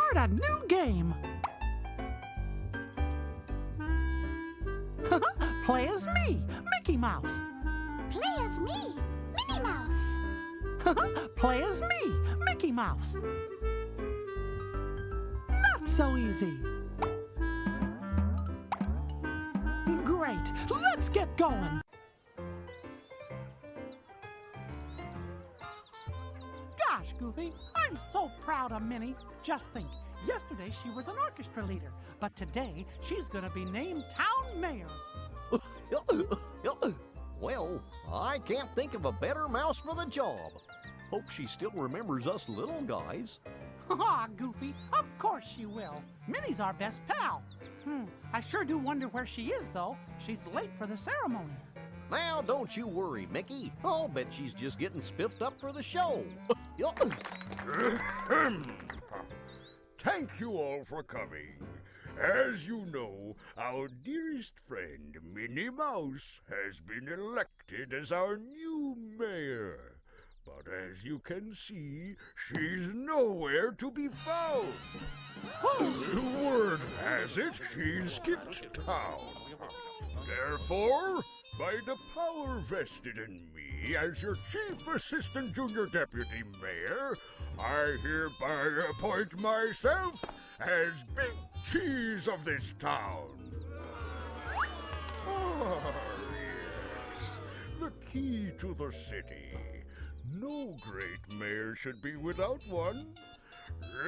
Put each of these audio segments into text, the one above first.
start a new game. Play as me, Mickey Mouse. Play as me, Minnie Mouse. Play as me, Mickey Mouse. Not so easy. Great, let's get going. Gosh, Goofy, I'm so proud of Minnie. Just think, yesterday she was an orchestra leader, but today she's gonna be named town mayor. Well, I can't think of a better mouse for the job. Hope she still remembers us little guys. Aw, Goofy, of course she will. Minnie's our best pal. I sure do wonder where she is, though. She's late for the ceremony. Now, don't you worry, Mickey. I'll bet she's just getting spiffed up for the show. Thank you all for coming. As you know, our dearest friend, Minnie Mouse, has been elected as our new mayor. But as you can see, she's nowhere to be found. Word has it she's skipped town. Therefore, by the power vested in me as your Chief Assistant Junior Deputy Mayor, I hereby appoint myself as Big Cheese of this town. Ah, yes, the key to the city. No great mayor should be without one.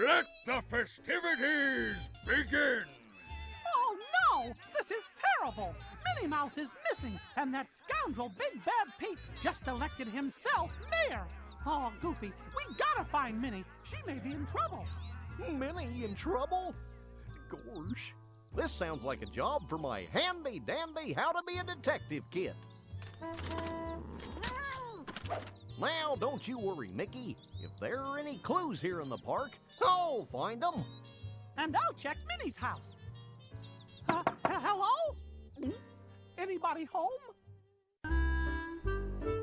Let the festivities begin! Oh, no! This is terrible! Minnie Mouse is missing, and that scoundrel Big Bad Pete just elected himself mayor! Oh, Goofy, we gotta find Minnie. She may be in trouble. Minnie in trouble? Gosh, this sounds like a job for my handy-dandy how-to-be-a-detective kit. Now, don't you worry, Mickey. If there are any clues here in the park, I'll find them. And I'll check Minnie's house. Hello? Anybody home?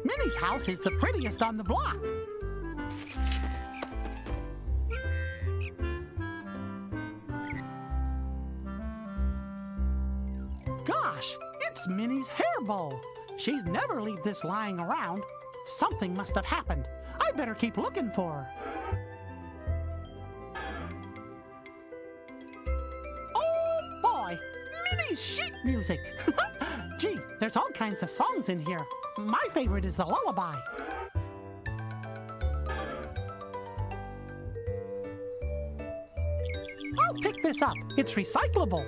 Minnie's house is the prettiest on the block. Gosh, it's Minnie's hair bow. She'd never leave this lying around. Something must have happened. I better keep looking for her. Oh boy, Minnie's sheet music. Gee, there's all kinds of songs in here. My favorite is the lullaby. I'll pick this up. It's recyclable.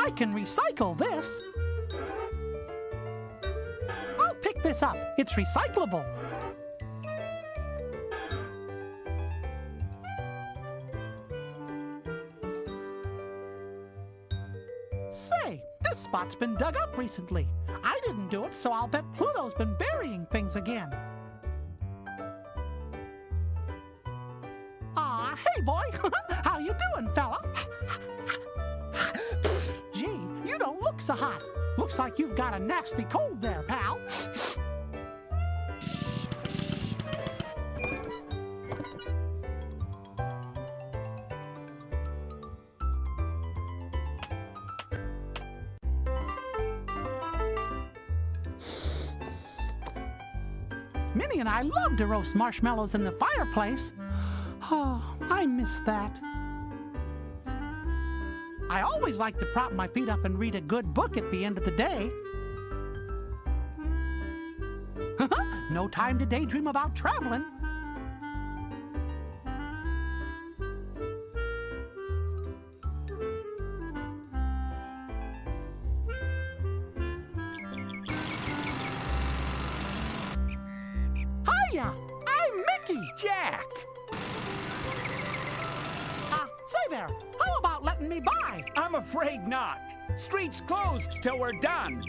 I can recycle this. I'll pick this up. It's recyclable. Say, this spot's been dug up recently. I didn't do it, so I'll bet Pluto's been burying things again. Aw, hey boy, how you doing, fella? Gee, you don't look so hot. Looks like you've got a nasty cold there, pal. Minnie and I love to roast marshmallows in the fireplace. Oh, I miss that. I always like to prop my feet up and read a good book at the end of the day. No time to daydream about traveling. Hiya! I'm Mickey! Jack! Say there, how about letting me by? I'm afraid not. Street's closed till we're done.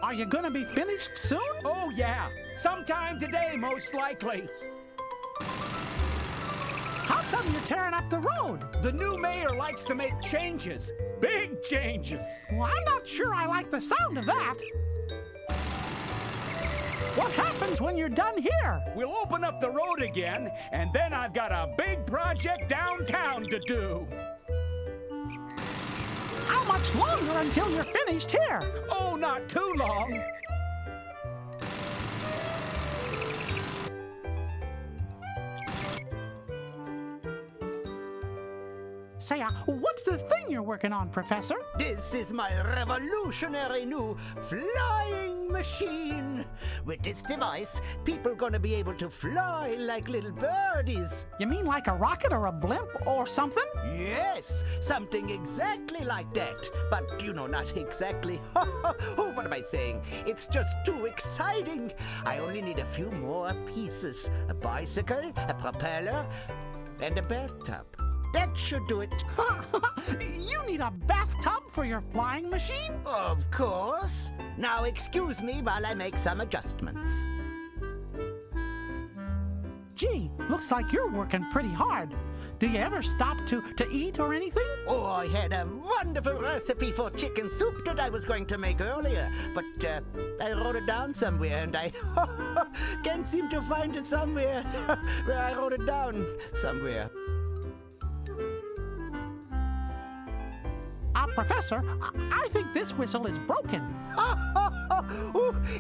Are you gonna be finished soon? Oh, yeah. Sometime today, most likely. How come come you're tearing up the road? The new mayor likes to make changes. Big changes. Well, I'm not sure I like the sound of that. What happens when you're done here? We'll open up the road again, and then I've got a big project downtown to do. How much longer until you're finished here? Oh, not too long. Say, what's this thing you're working on, Professor? This is my revolutionary new flying machine. With this device, people gonna be able to fly like little birdies. You mean like a rocket or a blimp or something? Yes, something exactly like that. But, you know, not exactly. Oh, what am I saying? It's just too exciting. I only need a few more pieces. A bicycle, a propeller, and a bathtub. That should do it. You need a bathtub for your flying machine? Of course. Now excuse me while I make some adjustments. Gee, looks like you're working pretty hard. Do you ever stop to eat or anything? Oh, I had a wonderful recipe for chicken soup that I was going to make earlier, but I wrote it down somewhere and I can't seem to find it somewhere where I wrote it down somewhere. Professor, I think this whistle is broken.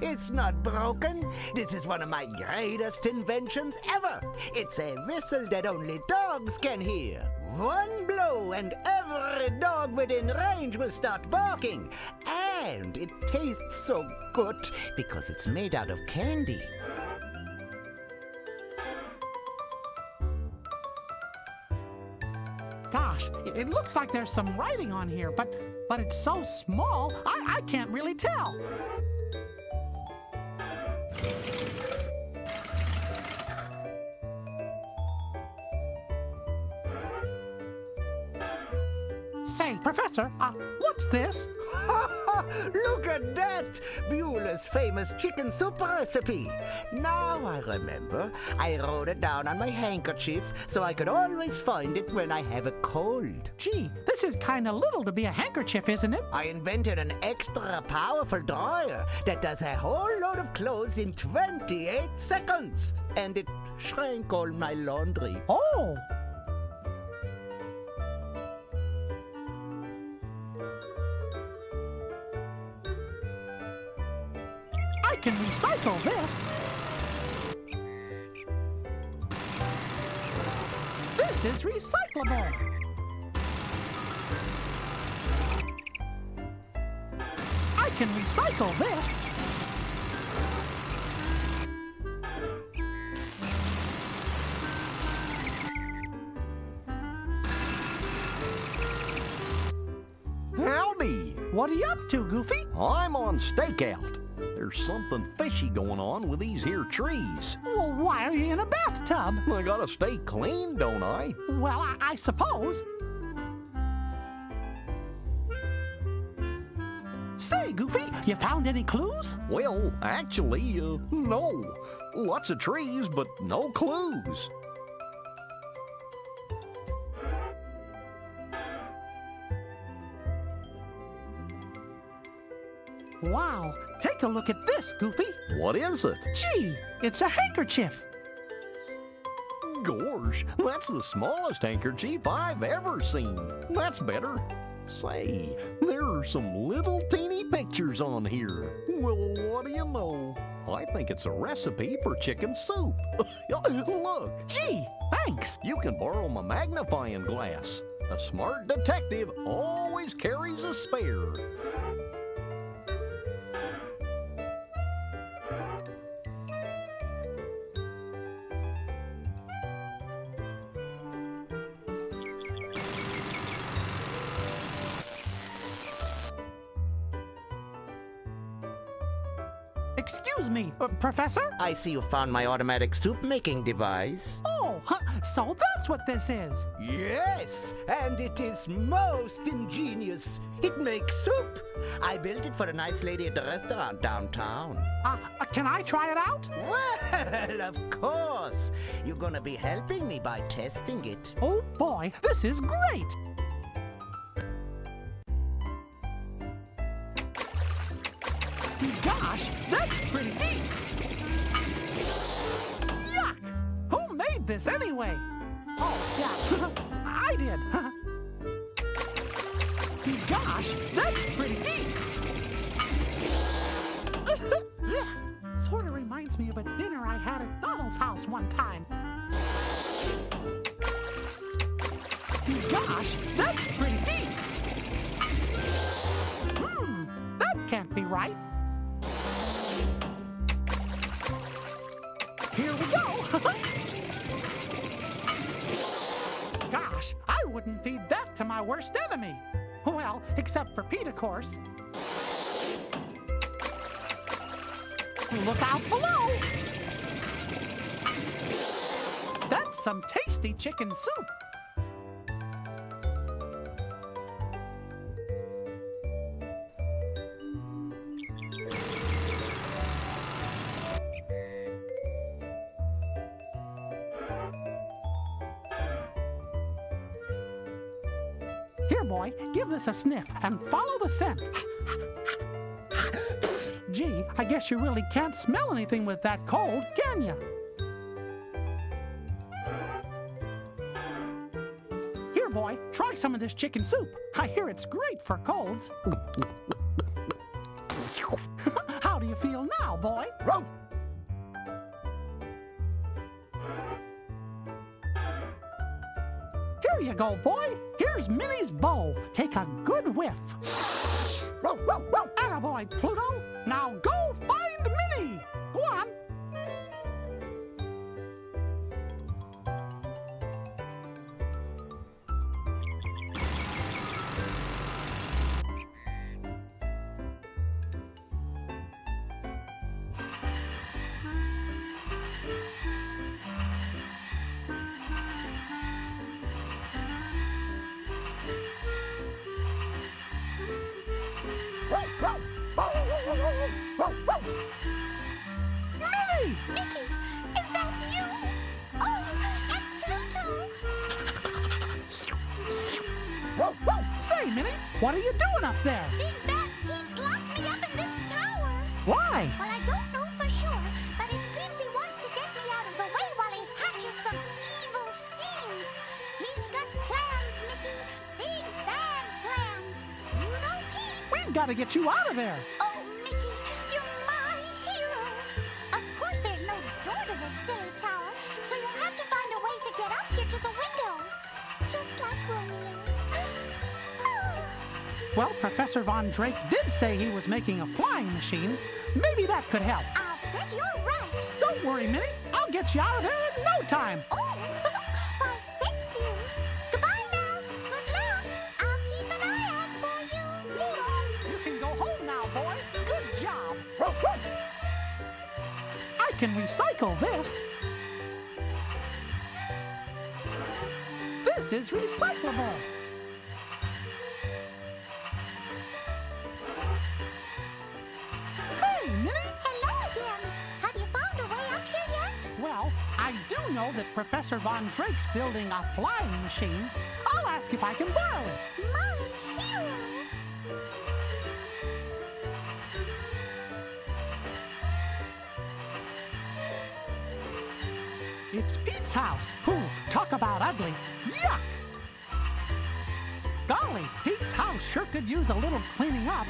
It's not broken. This is one of my greatest inventions ever. It's a whistle that only dogs can hear. One blow and every dog within range will start barking. And it tastes so good because it's made out of candy. Gosh, it looks like there's some writing on here, but it's so small, I can't really tell. Say, Professor, what's this? Look at that! Beulah's famous chicken soup recipe. Now I remember. I wrote it down on my handkerchief so I could always find it when I have a cold. Gee, this is kind of little to be a handkerchief, isn't it? I invented an extra powerful dryer that does a whole load of clothes in 28 seconds. And it shrank all my laundry. Oh! I can recycle this. This is recyclable. I can recycle this. Howdy! What are you up to, Goofy? I'm on stakeout. There's something fishy going on with these here trees. Well, why are you in a bathtub? I gotta stay clean, don't I? Well, I suppose. Say, Goofy, you found any clues? Well, actually, no. Lots of trees, but no clues. Wow, take a look at this, Goofy. What is it? Gee, it's a handkerchief. Gorge, that's the smallest handkerchief I've ever seen. That's better. Say, there are some little teeny pictures on here. Well, what do you know? I think it's a recipe for chicken soup. Look. Gee, thanks. You can borrow my magnifying glass. A smart detective always carries a spare. Excuse me, Professor? I see you found my automatic soup-making device. Oh, so that's That's what this is. Yes, and it is most ingenious. It makes soup. I built it for a nice lady at the restaurant downtown. Can I try it out? Well, of course. You're gonna be helping me by testing it. Oh boy, this is great! Gosh, that's pretty neat! Yuck! Who made this anyway? Oh, yeah, I did. Gosh, that's pretty neat! Sort of reminds me of a dinner I had at Donald's house one time. Gosh, that's pretty neat! That can't be right. Here we go! Gosh, I wouldn't feed that to my worst enemy. Well, except for Pete, of course. Look out below! That's some tasty chicken soup. Here, boy, give this a sniff and follow the scent. Gee, I guess you really can't smell anything with that cold, can you? Here, boy, try some of this chicken soup. I hear it's great for colds. How do you feel now, boy? Here you go, boy. Here's Minnie's bowl. Take a good whiff. Attaboy, Pluto. Now go find Minnie. Go on. Minnie! Mickey, is that you? Oh, and Pluto! Say, Minnie, what are you doing up there? Big Bad Pete's locked me up in this tower. Why? Well, I don't know for sure, but it seems he wants to get me out of the way while he hatches some evil scheme. He's got plans, Mickey. Big bad plans. You know Pete. We've got to get you out of there. Oh, Mickey, you're my hero. Of course there's no door to this silly tower, so you'll have to find a way to get up here to the window. Just like Romeo. Well, Professor Von Drake did say he was making a flying machine. Maybe that could help. I'll bet you're right. Don't worry, Minnie. I'll get you out of there in no time. Oh, why, thank you. Goodbye now. Good luck. I'll keep an eye out for you. Pluto, you can go home now, boy. Good job. I can recycle this. This is recyclable. Hey, Minnie. Hello again. Have you found a way up here yet? Well, I do know that Professor Von Drake's building a flying machine. I'll ask if I can borrow it. My hero. It's Pete's house. Ooh, talk about ugly. Yuck! Golly, Pete's house sure could use a little cleaning up.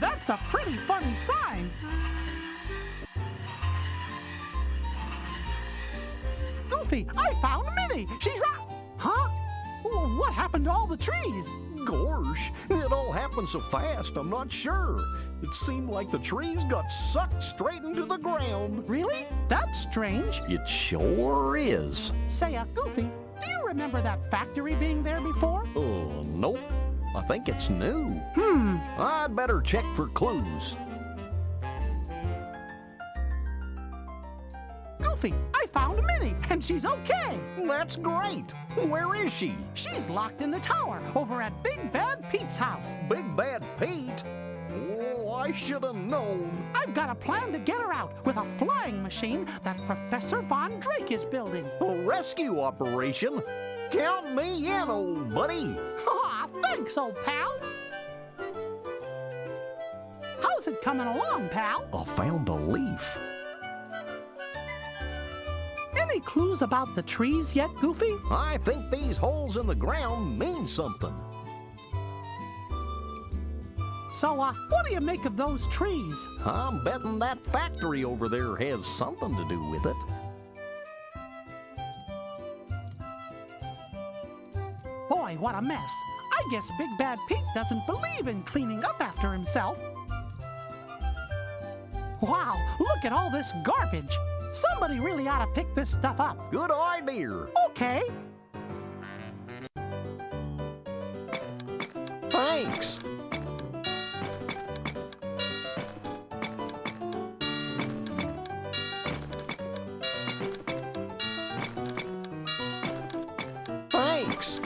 That's a pretty funny sign. Goofy, I found Minnie. She's right. Huh? Well, what happened to all the trees? Gosh, it all happened so fast, I'm not sure. It seemed like the trees got sucked straight into the ground. Really? That's strange. It sure is. Say, Goofy, do you remember that factory being there before? Oh, nope. I think it's new. I'd better check for clues. Goofy, I found Minnie, and she's okay. That's great. Where is she? She's locked in the tower over at Big Bad Pete's house. Big Bad Pete? Oh, I should have known. I've got a plan to get her out with a flying machine that Professor Von Drake is building. A rescue operation? Count me in, old buddy. Ah, thanks, old pal. How's it coming along, pal? I found a leaf. Any clues about the trees yet, Goofy? I think these holes in the ground mean something. So, what do you make of those trees? I'm betting that factory over there has something to do with it. Boy, what a mess. I guess Big Bad Pete doesn't believe in cleaning up after himself. Wow, look at all this garbage. Somebody really ought to pick this stuff up. Good idea. Okay. Thanks. Thanks.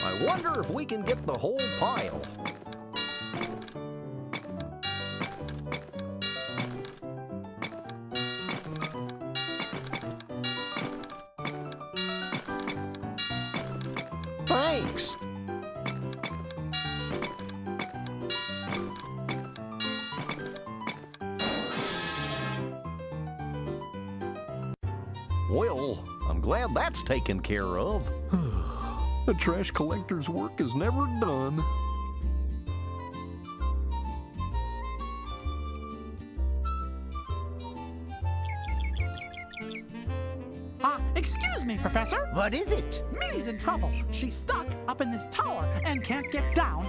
I wonder if we can get the whole pile. Thanks. Well, I'm glad that's taken care of. The trash collector's work is never done. Excuse me, Professor. What is it? Minnie's in trouble. She's stuck up in this tower and can't get down.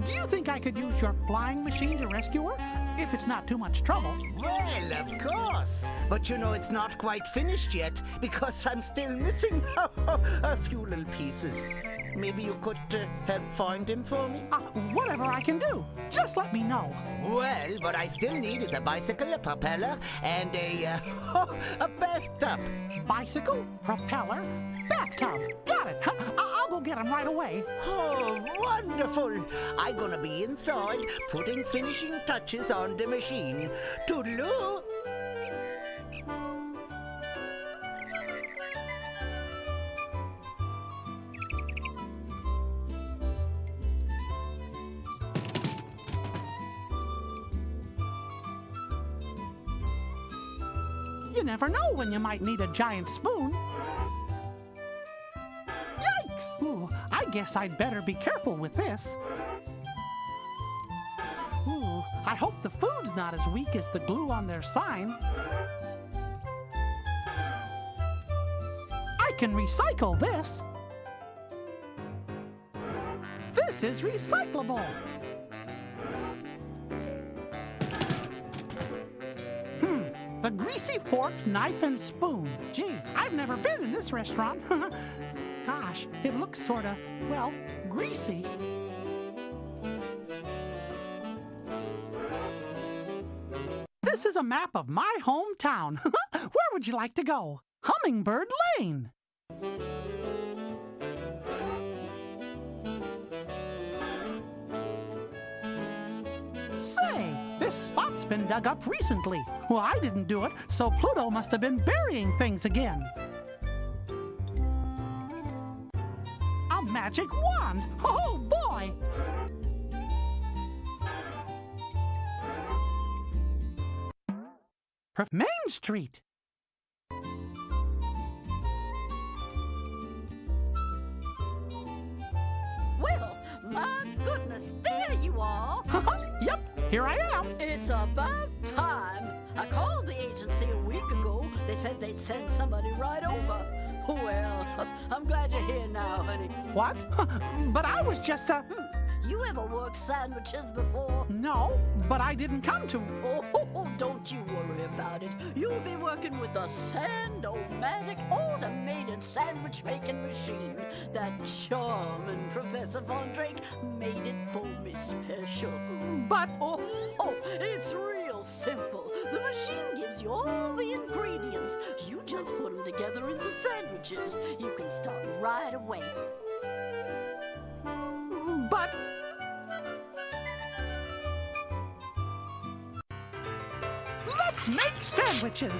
Do you think I could use your flying machine to rescue her? If it's not too much trouble. Well, of course. But you know it's not quite finished yet because I'm still missing a few little pieces. Maybe you could help find him for me? Whatever I can do. Just let me know. Well, what I still need is a bicycle, a propeller, and a bathtub. Bicycle, propeller, bathtub. Got it. I'll go get him right away. Oh, wonderful. I'm gonna be inside putting finishing touches on the machine. Toodaloo! You never know when you might need a giant spoon. Yikes! Ooh, I guess I'd better be careful with this. Ooh, I hope the food's not as weak as the glue on their sign. I can recycle this. This is recyclable. The greasy fork, knife, and spoon. Gee, I've never been in this restaurant. Gosh, it looks sorta, well, greasy. This is a map of my hometown. Where would you like to go? Hummingbird Lane. Say, this spot's been dug up recently. Well, I didn't do it, so Pluto must have been burying things again. A magic wand! Oh, boy! Main Street. Well, my goodness, there you are. Yep, here I am. It's about time. I called the agency a week ago. They said they'd send somebody right over. Well, I'm glad you're here now, honey. What? But I was just You ever worked sandwiches before? No, but I didn't come to. Oh, don't you worry about it. You'll be working with the Sand-O-Matic automated sandwich-making machine. That charming Professor Von Drake made it for me special. But Oh, it's real simple. The machine gives you all the ingredients. You just put them together into sandwiches. You can start right away. But let's make sandwiches.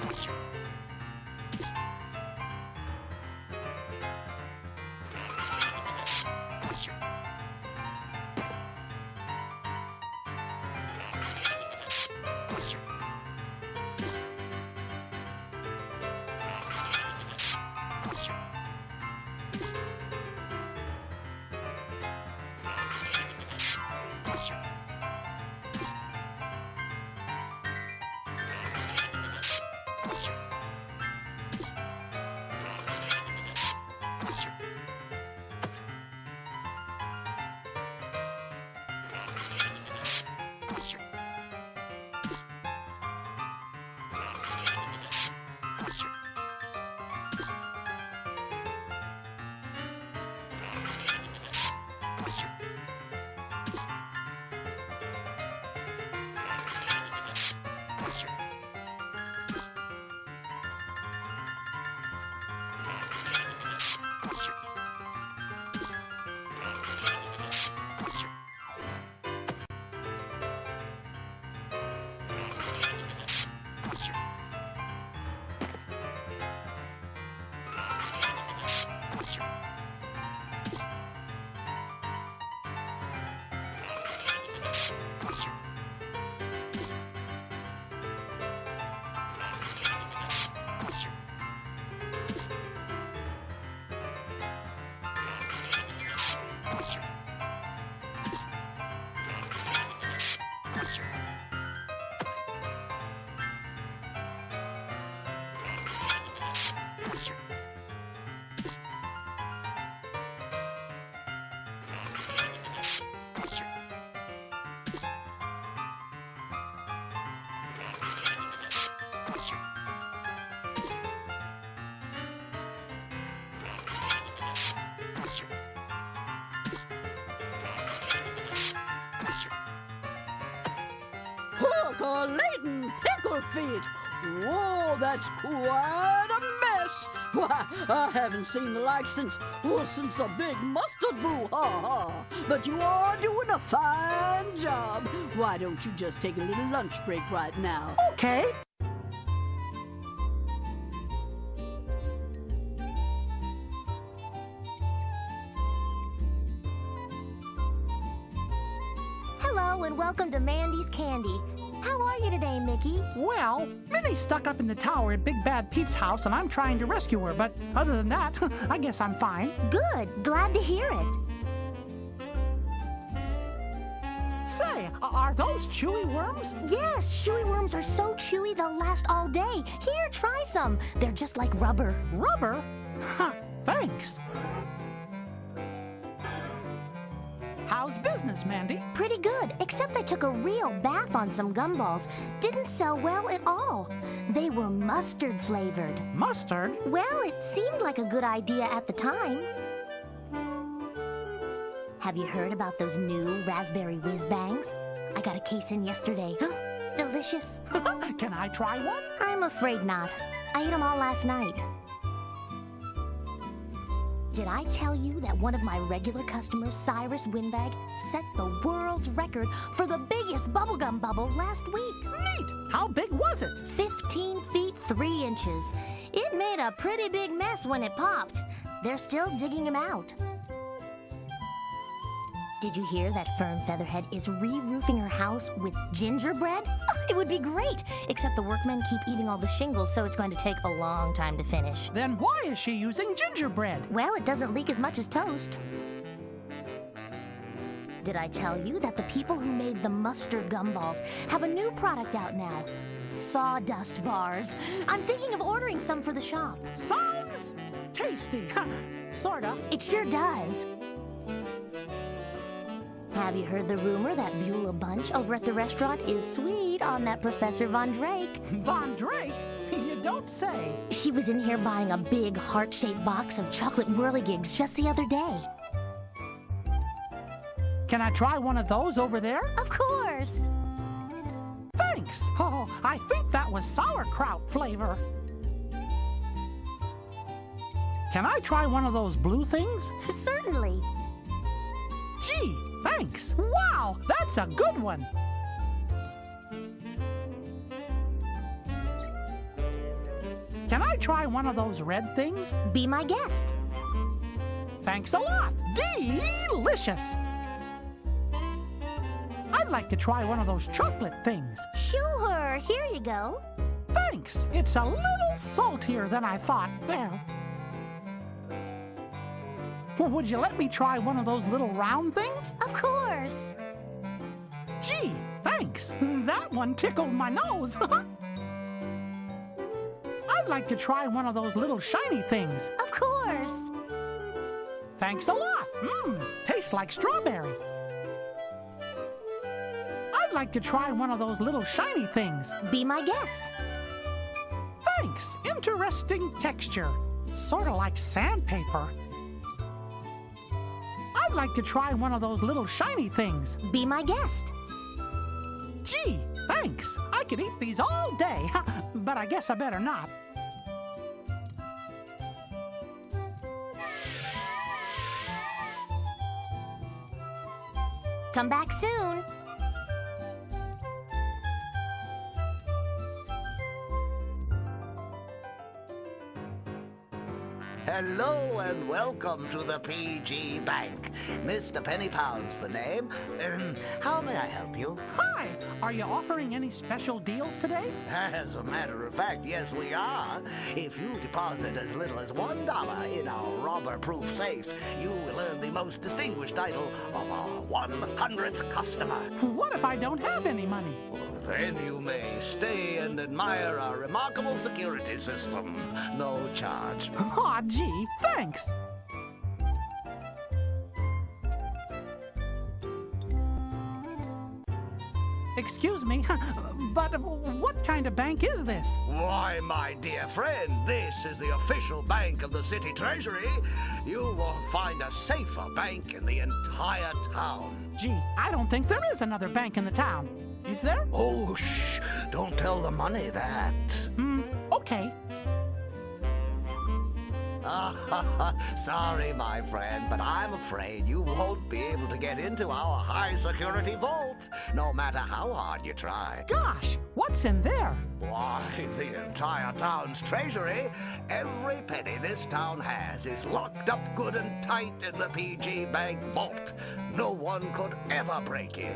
Percolating pickle feet. Whoa, that's quite a mess. Why, I haven't seen the like since the big mustard brouhaha. But you are doing a fine job. Why don't you just take a little lunch break right now? Okay. Hello and welcome to Mandy's Candy. How are you today, Mickey? Well, Minnie's stuck up in the tower at Big Bad Pete's house, and I'm trying to rescue her. But other than that, I guess I'm fine. Good. Glad to hear it. Say, are those chewy worms? Yes, chewy worms are so chewy they'll last all day. Here, try some. They're just like rubber. Rubber? Ha, thanks. How's business, Mandy? Pretty good, except I took a real bath on some gumballs. Didn't sell well at all. They were mustard flavored. Mustard? Well, it seemed like a good idea at the time. Have you heard about those new raspberry whiz bangs? I got a case in yesterday. Delicious. Can I try one? I'm afraid not. I ate them all last night. Did I tell you that one of my regular customers, Cyrus Windbag, set the world's record for the biggest bubblegum bubble last week? Neat! How big was it? 15 feet 3 inches. It made a pretty big mess when it popped. They're still digging him out. Did you hear that Fern Featherhead is re-roofing her house with gingerbread? It would be great, except the workmen keep eating all the shingles, so it's going to take a long time to finish. Then why is she using gingerbread? Well, it doesn't leak as much as toast. Did I tell you that the people who made the mustard gumballs have a new product out now? Sawdust bars. I'm thinking of ordering some for the shop. Sounds tasty. Sorta. It sure does. Have you heard the rumor that Beulah Bunch over at the restaurant is sweet on that Professor Von Drake? Von Drake? You don't say. She was in here buying a big heart-shaped box of chocolate whirligigs just the other day. Can I try one of those over there? Of course. Thanks. Oh, I think that was sauerkraut flavor. Can I try one of those blue things? Certainly. Gee, thanks. Wow, that's a good one. Can I try one of those red things? Be my guest. Thanks a lot. Delicious. I'd like to try one of those chocolate things. Sure, here you go. Thanks. It's a little saltier than I thought. Well, would you let me try one of those little round things? Of course. Gee, thanks. That one tickled my nose. I'd like to try one of those little shiny things. Of course. Thanks a lot. Tastes like strawberry. I'd like to try one of those little shiny things. Be my guest. Thanks. Interesting texture. Sort of like sandpaper. I'd like to try one of those little shiny things. Be my guest. Gee, thanks. I could eat these all day, but I guess I better not. Come back soon. Hello and welcome to the PG Bank. Mr. Pennypound's the name. How may I help you? Hi! Are you offering any special deals today? As a matter of fact, yes, we are. If you deposit as little as $1 in our robber-proof safe, you will earn the most distinguished title of our 100th customer. What if I don't have any money? Then you may stay and admire our remarkable security system. No charge. Aw, gee, thanks. Excuse me, but what kind of bank is this? Why, my dear friend, this is the official bank of the city treasury. You won't find a safer bank in the entire town. Gee, I don't think there is another bank in the town. Is there? Oh, shh! Don't tell the money that. Okay. Sorry, my friend, but I'm afraid you won't be able to get into our high-security vault, no matter how hard you try. Gosh, what's in there? Why, the entire town's treasury. Every penny this town has is locked up good and tight in the PG Bank vault. No one could ever break in.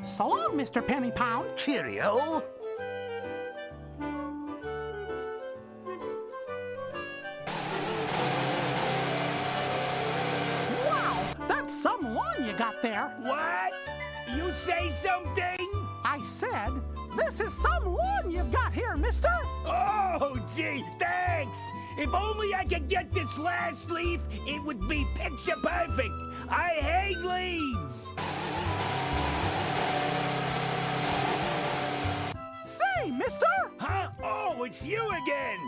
So long, Mr. Pennypound. Cheerio. That's some lawn you got there. What? You say something? I said, this is some lawn you've got here, mister. Oh, gee, thanks. If only I could get this last leaf, it would be picture perfect. I hate leaves. Say, mister. Huh? Oh, it's you again.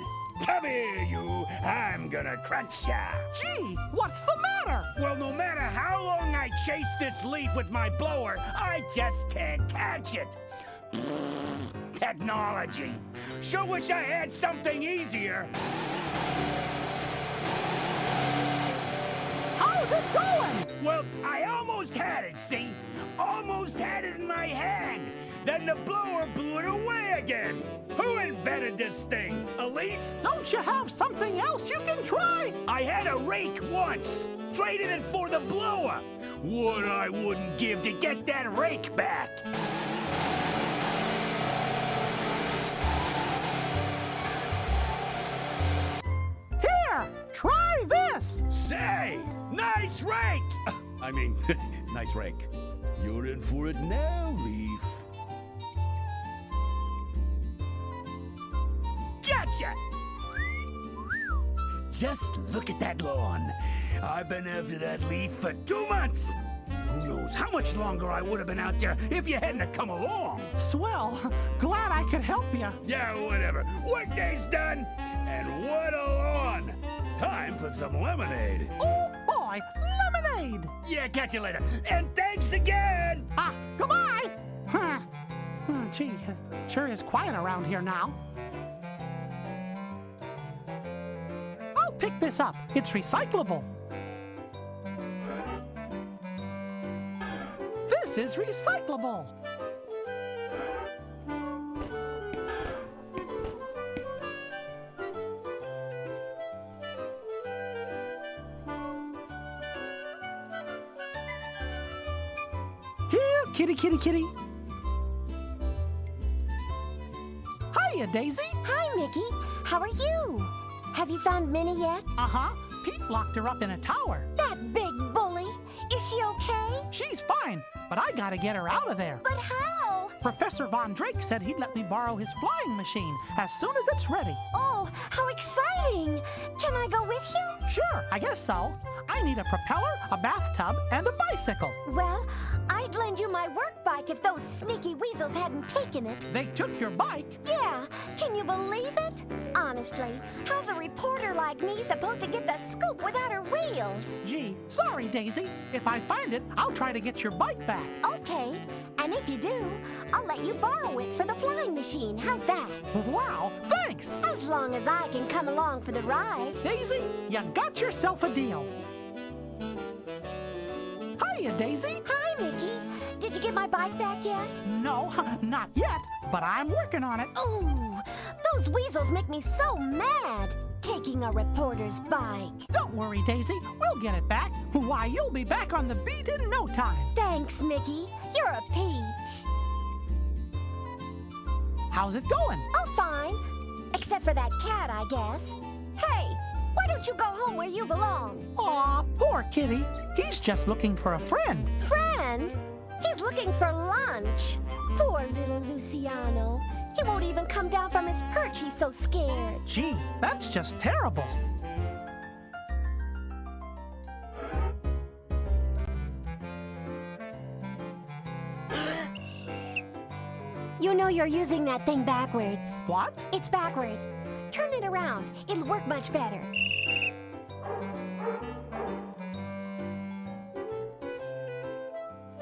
Come here, you. I'm gonna crunch ya. Gee, what's the matter? Well, no matter how long I chase this leaf with my blower, I just can't catch it. Technology. Sure wish I had something easier. How's it going? Well, I almost had it, see? Almost had it in my hand. Then the blower blew it away again. Who invented this thing? A leaf? Don't you have something else you can try? I had a rake once. Traded it for the blower. What I wouldn't give to get that rake back. Here, try this. Say, nice rake. I mean, nice rake. You're in for it now, Leaf. Gotcha! Just look at that lawn. I've been after that leaf for 2 months. Who knows how much longer I would have been out there if you hadn't have come along. Swell. Glad I could help you. Yeah, whatever. Workday's done, and what a lawn. Time for some lemonade. Oh, boy. Lemonade. Yeah, catch you later. And thanks again. Goodbye. Huh. Gee, sure is quiet around here now. I'll pick this up. It's recyclable. This is recyclable. Here, kitty, kitty, kitty. Hiya, Daisy. Hi, Mickey. How are you? Have you found Minnie yet? Uh-huh. Pete locked her up in a tower. That big bully. Is she okay? She's fine, but I gotta get her out of there. But how? Professor Von Drake said he'd let me borrow his flying machine as soon as it's ready. Oh, how exciting! Can I go with you? Sure, I guess so. I need a propeller, a bathtub, and a bicycle. Well, I'd lend you my work bike if those sneaky weasels hadn't taken it. They took your bike? Yeah, can you believe it? Honestly, how's a reporter like me supposed to get the scoop without her wheels? Gee, sorry, Daisy. If I find it, I'll try to get your bike back. Okay, and if you do, I'll let you borrow it for the flying machine. How's that? Wow, thanks! As long as I can come along for the ride. Daisy, you got yourself a deal. Hiya, Daisy. Hi, Mickey. Did you get my bike back yet? No, not yet, but I'm working on it. Ooh, those weasels make me so mad. Taking a reporter's bike. Don't worry, Daisy. We'll get it back. Why, you'll be back on the beat in no time. Thanks, Mickey. You're a peach. How's it going? Oh, fine. Except for that cat, I guess. Hey, why don't you go home where you belong? Aw, poor kitty. He's just looking for a friend. Friend? He's looking for lunch. Poor little Luciano. He won't even come down from his perch. He's so scared. Gee, that's just terrible. You know you're using that thing backwards. What? It's backwards. Turn it around. It'll work much better.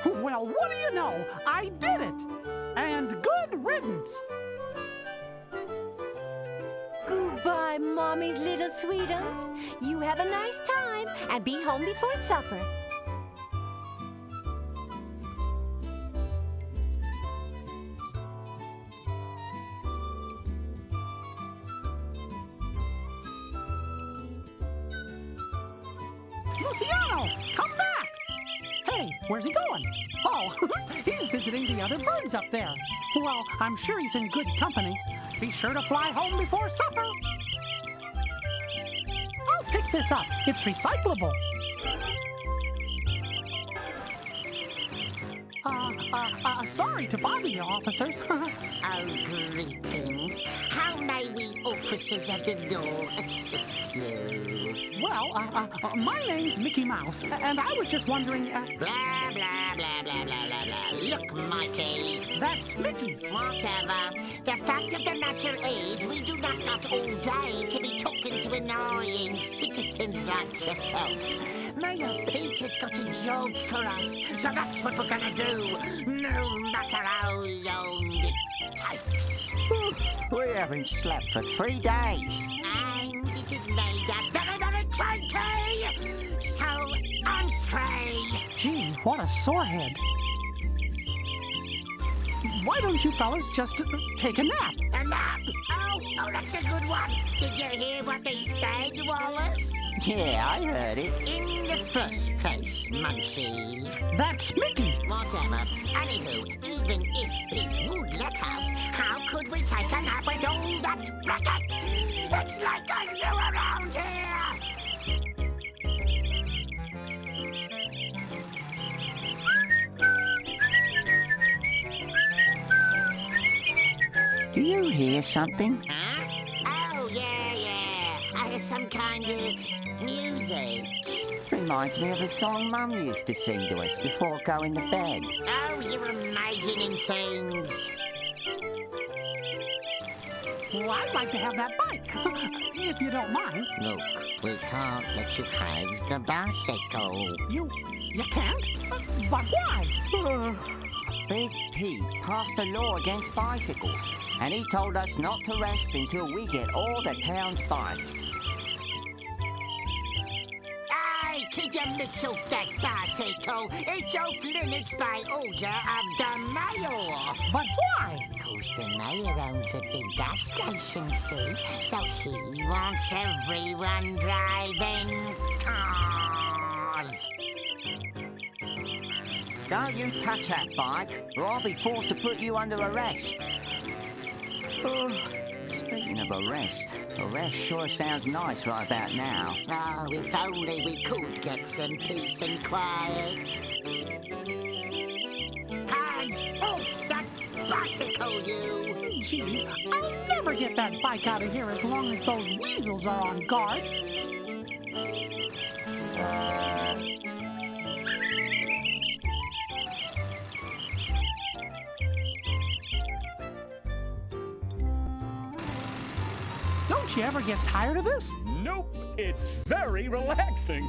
Well, what do you know? I did it! And good riddance! Goodbye, Mommy's little sweetums. You have a nice time and be home before supper. Luciano, come back! Hey, where's he going? Oh, he's visiting the other birds up there. Well, I'm sure he's in good company. Be sure to fly home before supper. I'll pick this up. It's recyclable. Sorry to bother you, officers. Oh, greetings. How may we officers of the law assist you? Well, my name's Mickey Mouse, and I was just wondering, Blah, blah, blah, blah, blah, blah, blah. Look, Mikey. That's Mickey. Whatever. The fact of the matter is, we do not got all day to be talking to annoying citizens like yourself. Mayor Pete has got a job for us, so that's what we're gonna do, no matter how long it takes. We haven't slept for 3 days. And it has made us very, very cranky, so I'm stray. Gee, what a sore head. Why don't you fellas just take a nap? A nap? Oh, that's a good one. Did you hear what they said, Wallace? Yeah, I heard it. In the first place, Munchie. That's Mickey. Whatever. Anywho, even if Pete would let us, how could we take a nap with all that racket? It's like a zoo around here! Do you hear something? Huh? Oh, yeah. I hear some kind of music. Reminds me of a song Mum used to sing to us before going to bed. Oh, you're imagining things. Well, I'd like to have that bike, if you don't mind. Look, we can't let you have the bicycle. You can't? But why? Big Pete passed a law against bicycles, and he told us not to rest until we get all the town's bikes. Hey, keep your mitts off that bicycle. It's off limits by order of the mayor. But why? Because the mayor owns a big gas station, see? So he wants everyone driving cars. Don't you touch that bike, or I'll be forced to put you under arrest. Oh, speaking of arrest sure sounds nice right about now. Oh, if only we could get some peace and quiet. Hands off that bicycle, you! Gee, I'll never get that bike out of here as long as those weasels are on guard. Don't you ever get tired of this? Nope, it's very relaxing.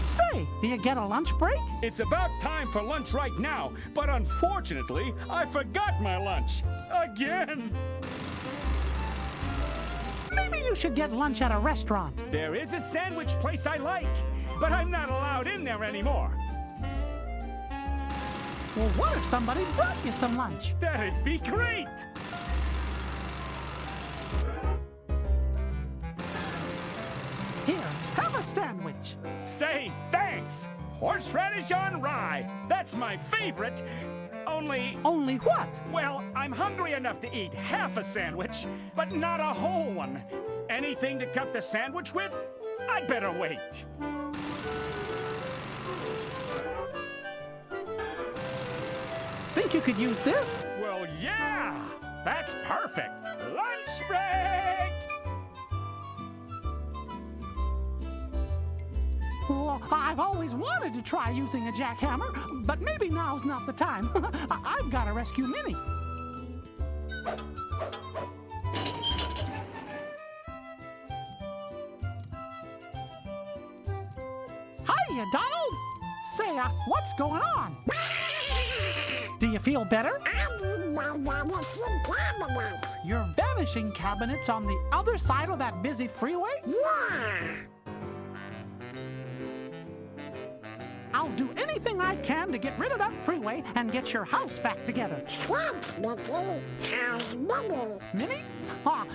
Say, do you get a lunch break? It's about time for lunch right now, but unfortunately, I forgot my lunch. Again! Maybe you should get lunch at a restaurant. There is a sandwich place I like, but I'm not allowed in there anymore. Well, what if somebody brought you some lunch? That'd be great! Here, have a sandwich. Say thanks! Horseradish on rye. That's my favorite. Only what? Well, I'm hungry enough to eat half a sandwich, but not a whole one. Anything to cut the sandwich with? I'd better wait. Think you could use this? Well, yeah! That's perfect. Lunch break! Well, I've always wanted to try using a jackhammer, but maybe now's not the time. I've got to rescue Minnie. Hiya, Donald! Say, what's going on? Do you feel better? I need my vanishing cabinet. Your vanishing cabinet's on the other side of that busy freeway? Yeah. I'll do anything I can to get rid of that freeway and get your house back together. Thanks, Mickey. How's Minnie? Minnie?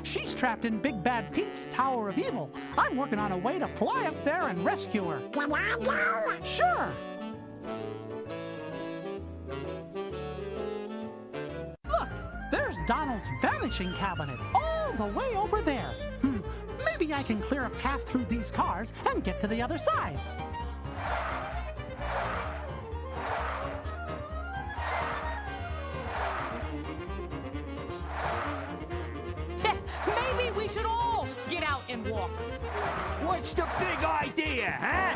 She's trapped in Big Bad Pete's Tower of Evil. I'm working on a way to fly up there and rescue her. Can I go? Sure. Look, there's Donald's vanishing cabinet, all the way over there. Maybe I can clear a path through these cars and get to the other side. Maybe we should all get out and walk. What's the big idea, huh?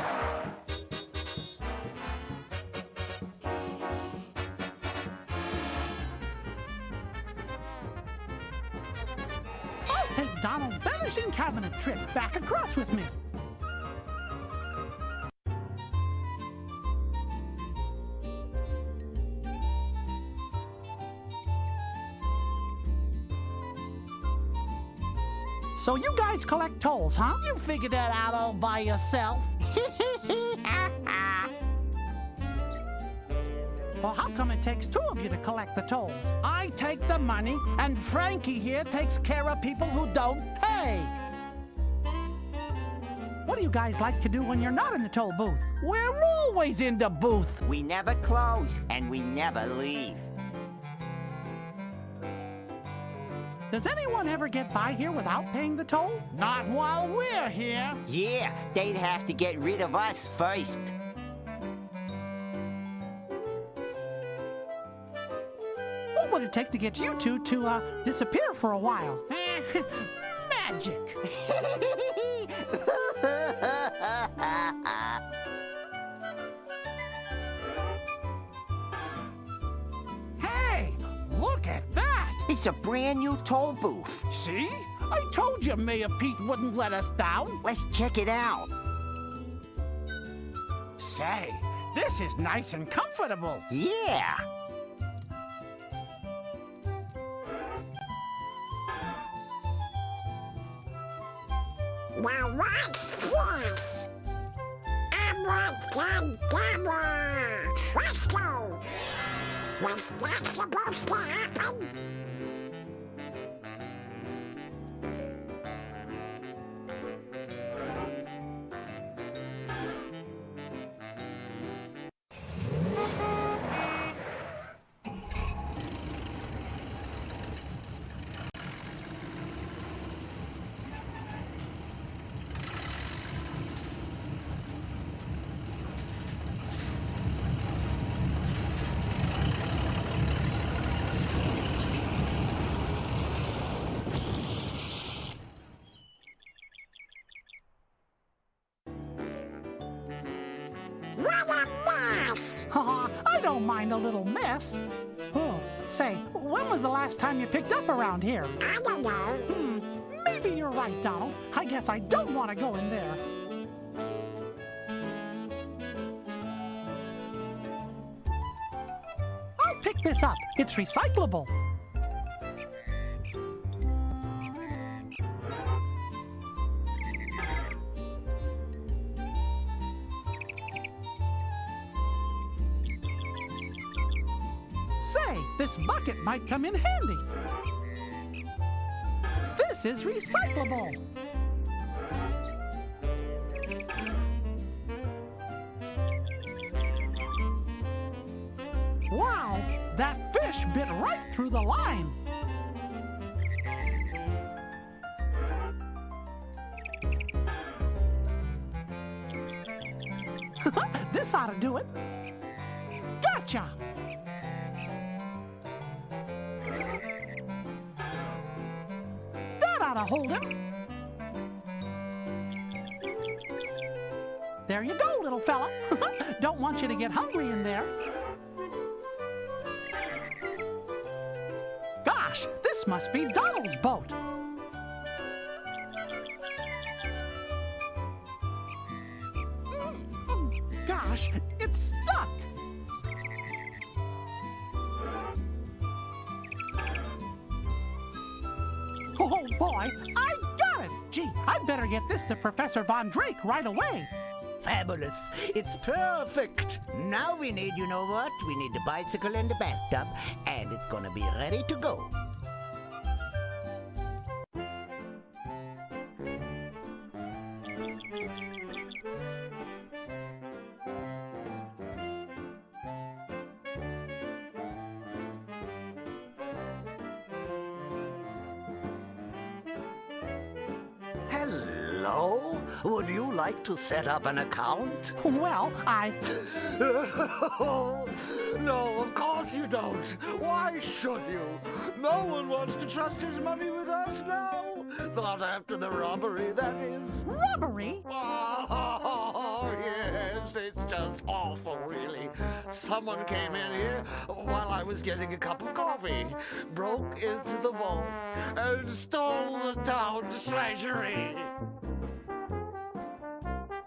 I'll take Donald's vanishing cabinet trip back across with me. So you guys collect tolls, huh? You figured that out all by yourself. Well, how come it takes two of you to collect the tolls? I take the money, and Frankie here takes care of people who don't pay. What do you guys like to do when you're not in the toll booth? We're always in the booth. We never close, and we never leave. Does anyone ever get by here without paying the toll? Not while we're here. Yeah, they'd have to get rid of us first. What would it take to get you two to disappear for a while? magic. Hey, look at that. It's a brand new toll booth. See? I told you Mayor Pete wouldn't let us down. Let's check it out. Say, this is nice and comfortable. Yeah. Now what's this? Abracadabra! Let's go! Was that supposed to happen? What a mess! I don't mind a little mess. Oh, say, when was the last time you picked up around here? I don't know. Maybe you're right, Donald. I guess I don't want to go in there. I'll pick this up. It's recyclable. Say, this bucket might come in handy. This is recyclable. Wow, that fish bit right through the line. This ought to do it. Gotcha! That ought to hold him. There you go, little fella. Don't want you to get hungry in there. Gosh, this must be Donald's boat. Gosh, it's stuck. Oh boy, I got it! Gee, I better get this to Professor Von Drake right away. Fabulous. It's perfect. Now we need, you know what? We need the bicycle and the bathtub, and it's gonna be ready to go. Hello? Would you like to set up an account? Well, No, of course you don't. Why should you? No one wants to trust his money with us now. Not after the robbery, that is. Robbery? Oh, yes, it's just awful, really. Someone came in here while I was getting a cup of coffee, broke into the vault, and stole the town's treasury.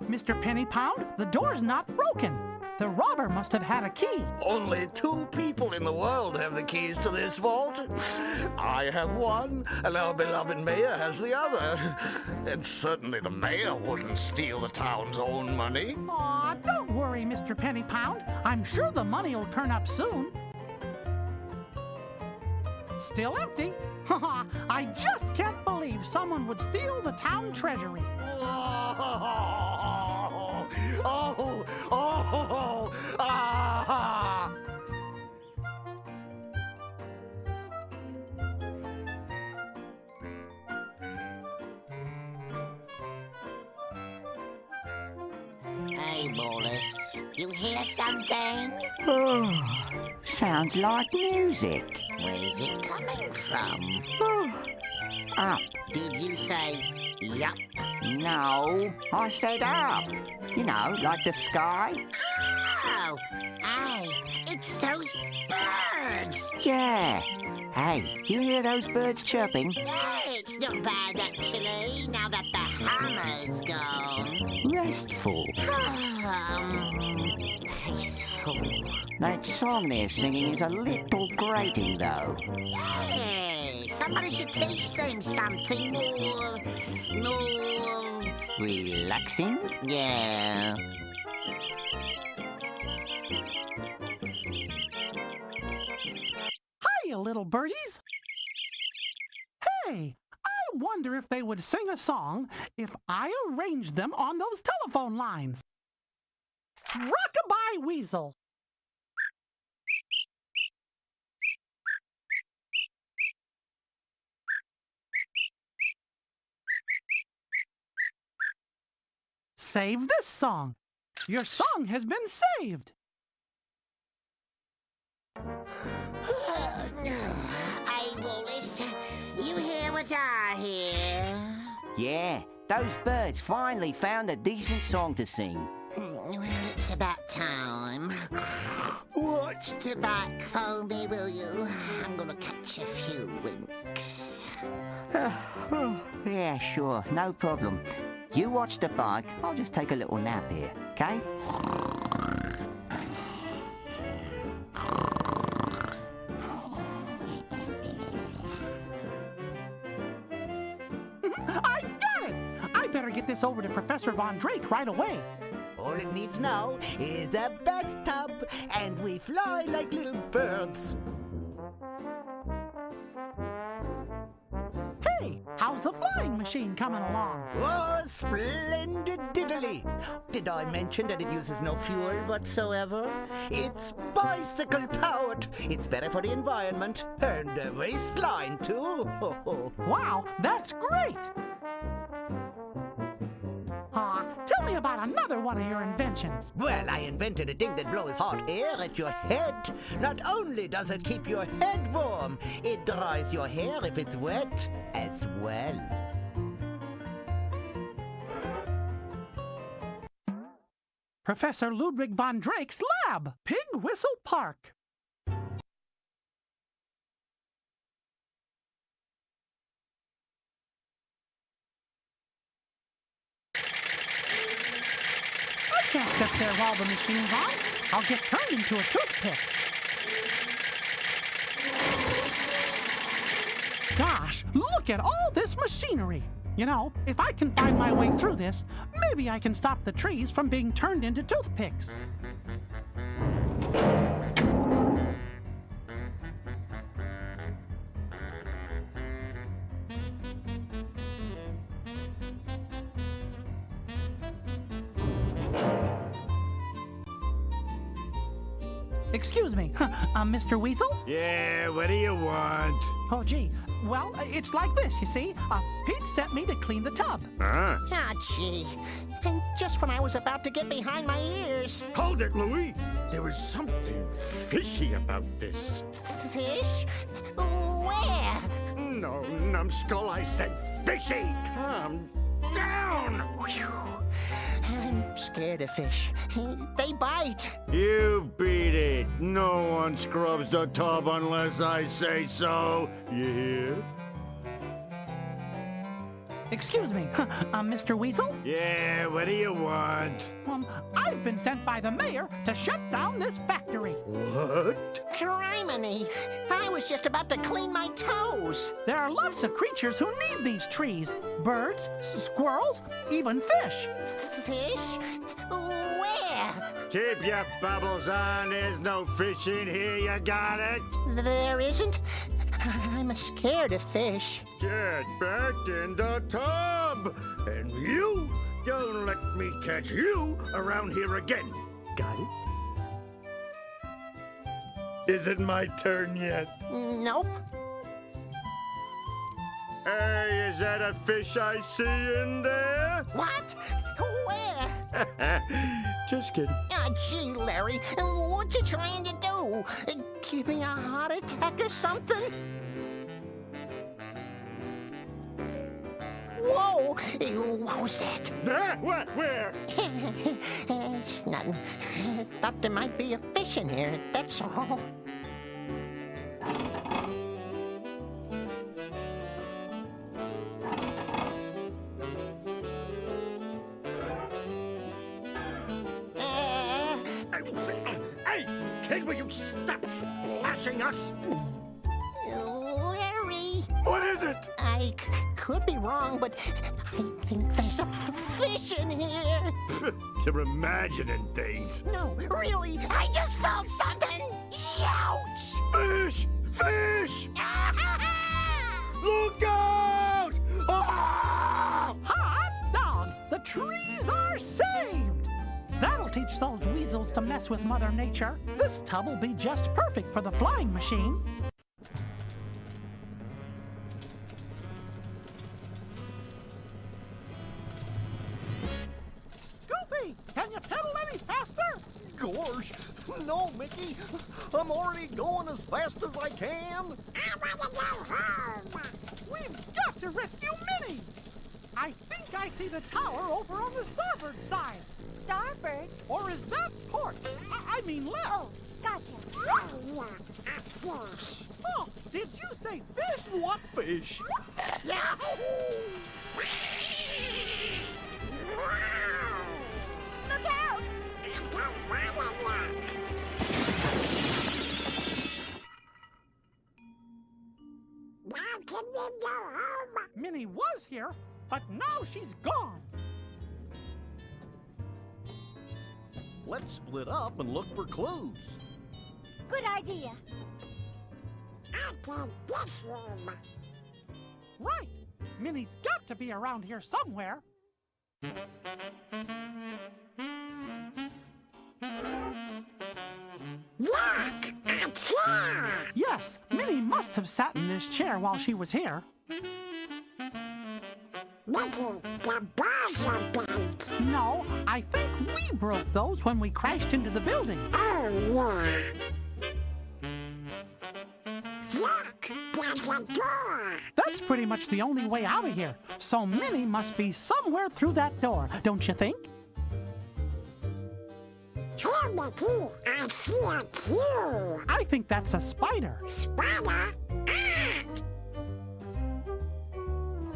Mr. Pennypound, the door's not broken. The robber must have had a key. Only 2 people in the world have the keys to this vault. I have one, and our beloved mayor has the other. And certainly the mayor wouldn't steal the town's own money. Aw, don't worry, Mr. Pennypound. I'm sure the money will turn up soon. Still empty. I just can't believe someone would steal the town treasury. Ah! Hey, Wallace, you hear something? Oh, sounds like music. Where's it coming from? Oh, Up. Did you say yup? No, I said up. You know, like the sky. Oh, hey, it's those birds. Yeah. Hey, do you hear those birds chirping? Yeah, it's not bad actually, now that the hammer's gone. Restful. Peaceful. That song they're singing is a little grating, though. Yeah, somebody should teach them something more... Relaxing? Yeah. Hiya, little birdies. Hey, I wonder if they would sing a song if I arranged them on those telephone lines. Rockabye Weasel. Save this song. Your song has been saved. Hey, Wallace, you hear what I hear? Yeah, those birds finally found a decent song to sing. Well, it's about time. Watch the back for me, will you? I'm gonna catch a few winks. Yeah, sure, no problem. You watch the bike, I'll just take a little nap here, okay? I got it! I better get this over to Professor Von Drake right away. All it needs now is a bathtub, and we fly like little birds. Hey, how's the flying machine coming along? Oh, splendid diddly! Did I mention that it uses no fuel whatsoever? It's bicycle powered. It's better for the environment and the waistline too. Wow, that's great! Tell me about another one of your inventions. Well, I invented a thing that blows hot air at your head. Not only does it keep your head warm, it dries your hair if it's wet as well. Professor Ludwig von Drake's lab, Pig Whistle Park. I can't sit there while the machine's on. I'll get turned into a toothpick. Gosh, look at all this machinery. You know, if I can find my way through this, maybe I can stop the trees from being turned into toothpicks. Excuse me, Mr. Weasel? Yeah, what do you want? Oh, gee. Well, it's like this, you see. Pete sent me to clean the tub. Huh? Ah, gee. And just when I was about to get behind my ears. Hold it, Louis. There was something fishy about this. Fish? Where? No, numbskull, I said fishy. Calm down. Whew. I'm scared of fish. They bite. You beat it. No one scrubs the tub unless I say so. You hear? Excuse me, Mr. Weasel? Yeah, what do you want? I've been sent by the mayor to shut down this factory. What? Criminy! I was just about to clean my toes. There are lots of creatures who need these trees. Birds, squirrels, even fish. Fish? Where? Keep your bubbles on. There's no fish in here. You got it? There isn't? I'm scared of fish. Get back in the tub. And you don't let me catch you around here again. Got it? Is it my turn yet? Nope. Hey, is that a fish I see in there? What? Where? Just kidding. Ah, gee, Larry, what you trying to do? Give me a heart attack or something? What was that? What? Where? It's nothing. Thought there might be a fish in here, that's all. Hey, kid, will you stop splashing us? Larry, What is it? I could be wrong, but I think there's a fish in here. You're imagining things. No, really, I just felt something. Ouch! Fish! Fish! Look out! Ah! Hot dog! The trees are saved! That'll teach those weasels to mess with Mother Nature. This tub will be just perfect for the flying machine. Goofy, can you pedal any faster? Gosh, no, Mickey. I'm already going as fast as I can. We've got to rescue Minnie! I think I see the tower over on the starboard side. Starboard? Or is that port? I mean left. Oh, gotcha. Oh, did you say fish? What fish? Look out! Minnie was here, but now she's gone. Let's split up and look for clues. Good idea. Right. Minnie's got to be around here somewhere. Look! A chair! Yes, Minnie must have sat in this chair while she was here. Mickey, the bars are bent. No, I think we broke those when we crashed into the building. Oh, yeah. Look! There's a door! That's pretty much the only way out of here. So Minnie must be somewhere through that door, don't you think? Here, Mickey, I see a queue. I think that's a spider. Spider? Ah!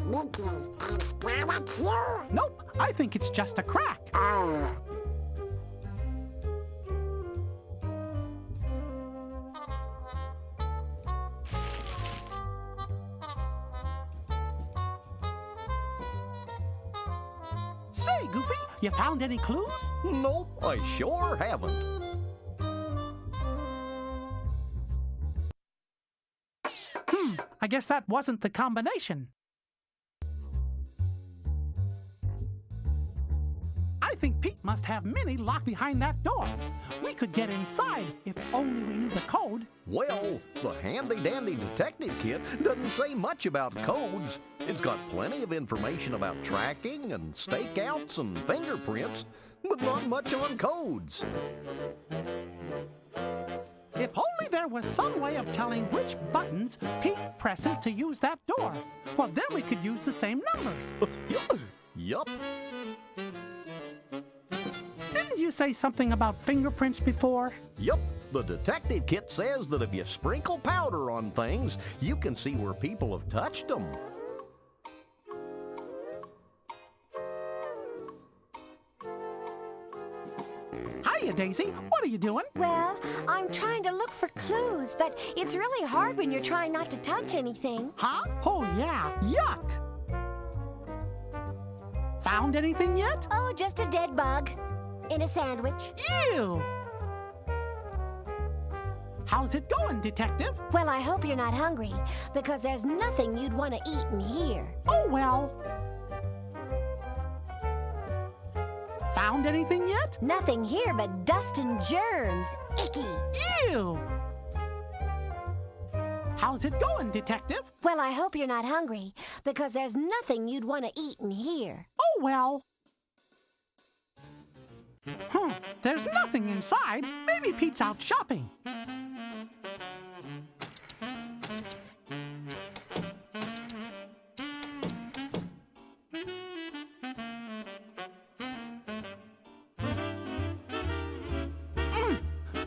Mickey, is that a queue? Nope, I think it's just a crack. Oh. Say, Goofy, you found any clues? Nope, I sure haven't. I guess that wasn't the combination. I think Pete must have Minnie locked behind that door. We could get inside if only we knew the code. Well, the handy-dandy detective kit doesn't say much about codes. It's got plenty of information about tracking and stakeouts and fingerprints, but not much on codes. If only there was some way of telling which buttons Pete presses to use that door. Well, then we could use the same numbers. Yup. Didn't you say something about fingerprints before? Yup. The detective kit says that if you sprinkle powder on things, you can see where people have touched them. Hiya, Daisy. What are you doing? Well, I'm trying to look for clues, but it's really hard when you're trying not to touch anything. Huh? Oh, yeah. Yuck. Found anything yet? Oh, just a dead bug. In a sandwich. Ew! How's it going, Detective? Well, I hope you're not hungry, because there's nothing you'd want to eat in here. Oh, well. Found anything yet? Nothing here but dust and germs. Icky. Ew! How's it going, Detective? Well, I hope you're not hungry, because there's nothing you'd want to eat in here. Oh, well. There's nothing inside. Maybe Pete's out shopping.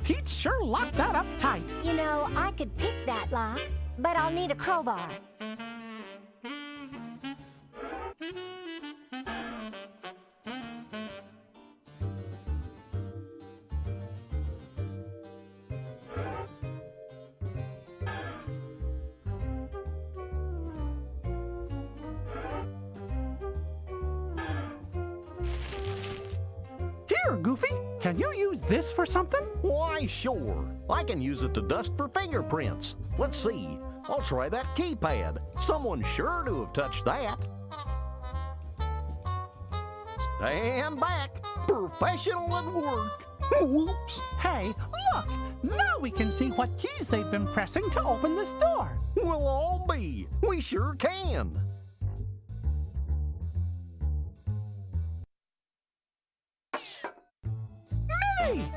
Pete sure locked that up tight. You know, I could pick that lock, but I'll need a crowbar. Here, Goofy, can you use this for something? Why, sure. I can use it to dust for fingerprints. Let's see. I'll try that keypad. Someone's sure to have touched that. Stand back. Professional at work. Whoops. Hey, look! Now we can see what keys they've been pressing to open this door. We'll all be. We sure can. Minnie!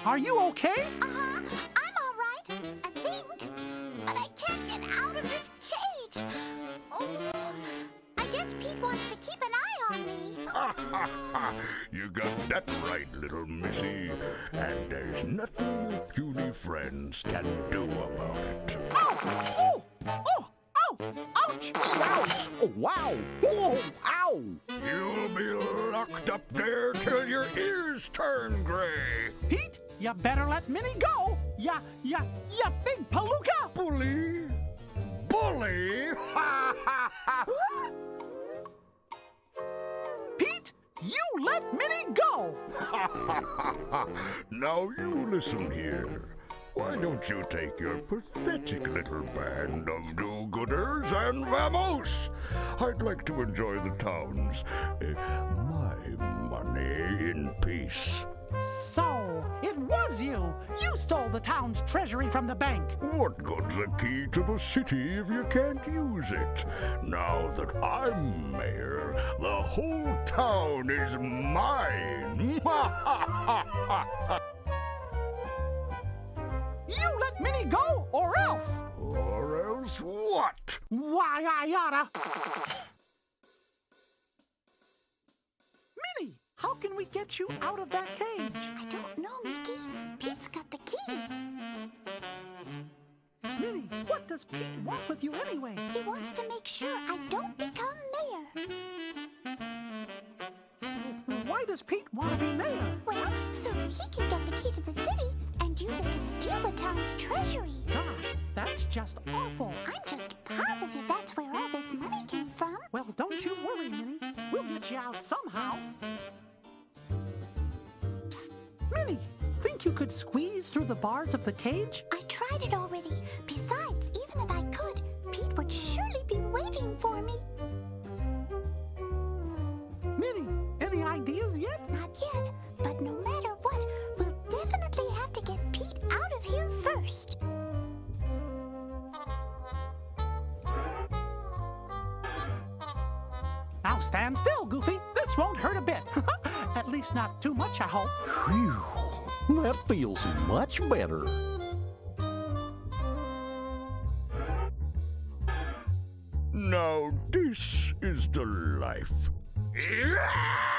Are you okay? Uh-huh, I'm all right, I think. But I can't get out of this cage. Oh, I guess Pete wants to keep an eye on me. You got that right, little missy. And there's nothing your puny friends can do about it. Ow! Oh! Oh! Ow! Ouch! Ouch! Oh, wow! Whoa! Ow! You'll be locked up there till your ears turn gray. Pete, you better let Minnie go. Ya big palooka! Bully! Bully! Pete, you let Minnie go! Now you listen here. Why don't you take your pathetic little band of do-gooders and vamos? I'd like to enjoy the town's, my money in peace. So, it was you! You stole the town's treasury from the bank! What good's a key to the city if you can't use it? Now that I'm mayor, the whole town is mine! You let Minnie go, or else! Or else what? Why, I oughta... Minnie, how can we get you out of that cage? I don't know, Mickey. Pete's got the key. Minnie, what does Pete want with you anyway? He wants to make sure I don't become mayor. Why does Pete want to be mayor? Well, so that he can get the key to the city and use it to steal the town's treasury. Gosh, that's just awful. I'm just positive that's where all this money came from. Well, don't you worry, Minnie. We'll get you out somehow. Psst, Minnie, think you could squeeze through the bars of the cage? I tried it already. Besides, even if I could, Pete would surely be waiting for me. Minnie, any ideas yet? Not yet, but no matter what, we'll definitely have to get Pete out of here first. Now stand still, Goofy. This won't hurt a bit. At least not too much, I hope. Whew. That feels much better. Now this is the life.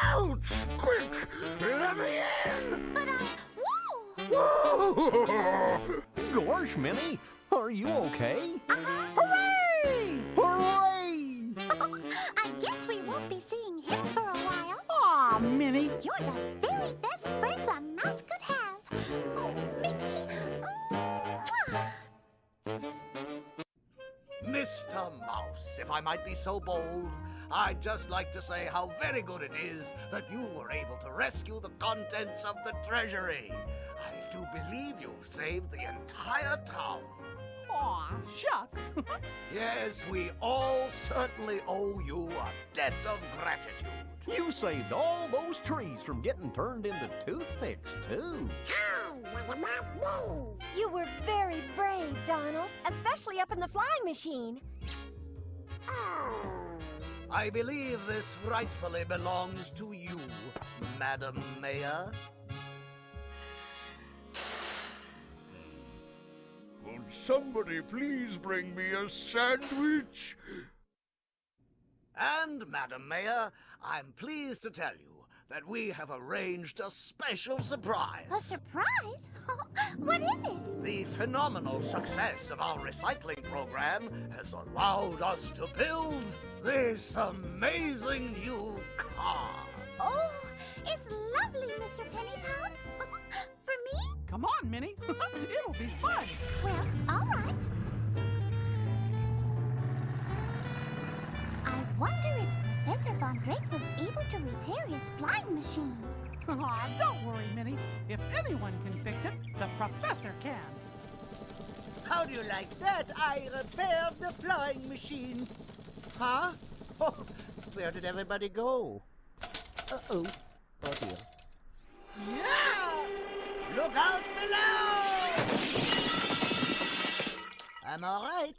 Ouch! Quick! Let me in! But whoa! Gosh, Minnie, are you okay? Hooray! Hooray! I guess we won't be seeing him for a while. Aw, Minnie. You're the very best friends a mouse could have. Oh, Mickey. Mwah. Mr. Mouse, if I might be so bold, I'd just like to say how very good it is that you were able to rescue the contents of the treasury. I do believe you've saved the entire town. Aw, shucks. Yes, we all certainly owe you a debt of gratitude. You saved all those trees from getting turned into toothpicks, too. You were very brave, Donald, especially up in the flying machine. I believe this rightfully belongs to you, Madam Mayor. Would somebody please bring me a sandwich? And, Madam Mayor, I'm pleased to tell you that we have arranged a special surprise. A surprise? What is it? The phenomenal success of our recycling program has allowed us to build this amazing new car. Oh, it's lovely, Mr. Pennypound. For me? Come on, Minnie. It'll be fun. Well, all right. I wonder if Professor Von Drake was able to repair his flying machine. Aw, don't worry, Minnie. If anyone can fix it, the professor can. How do you like that? I repaired the flying machine. Huh? Oh, where did everybody go? Uh-oh. Oh, dear. Yeah! Look out below! I'm all right.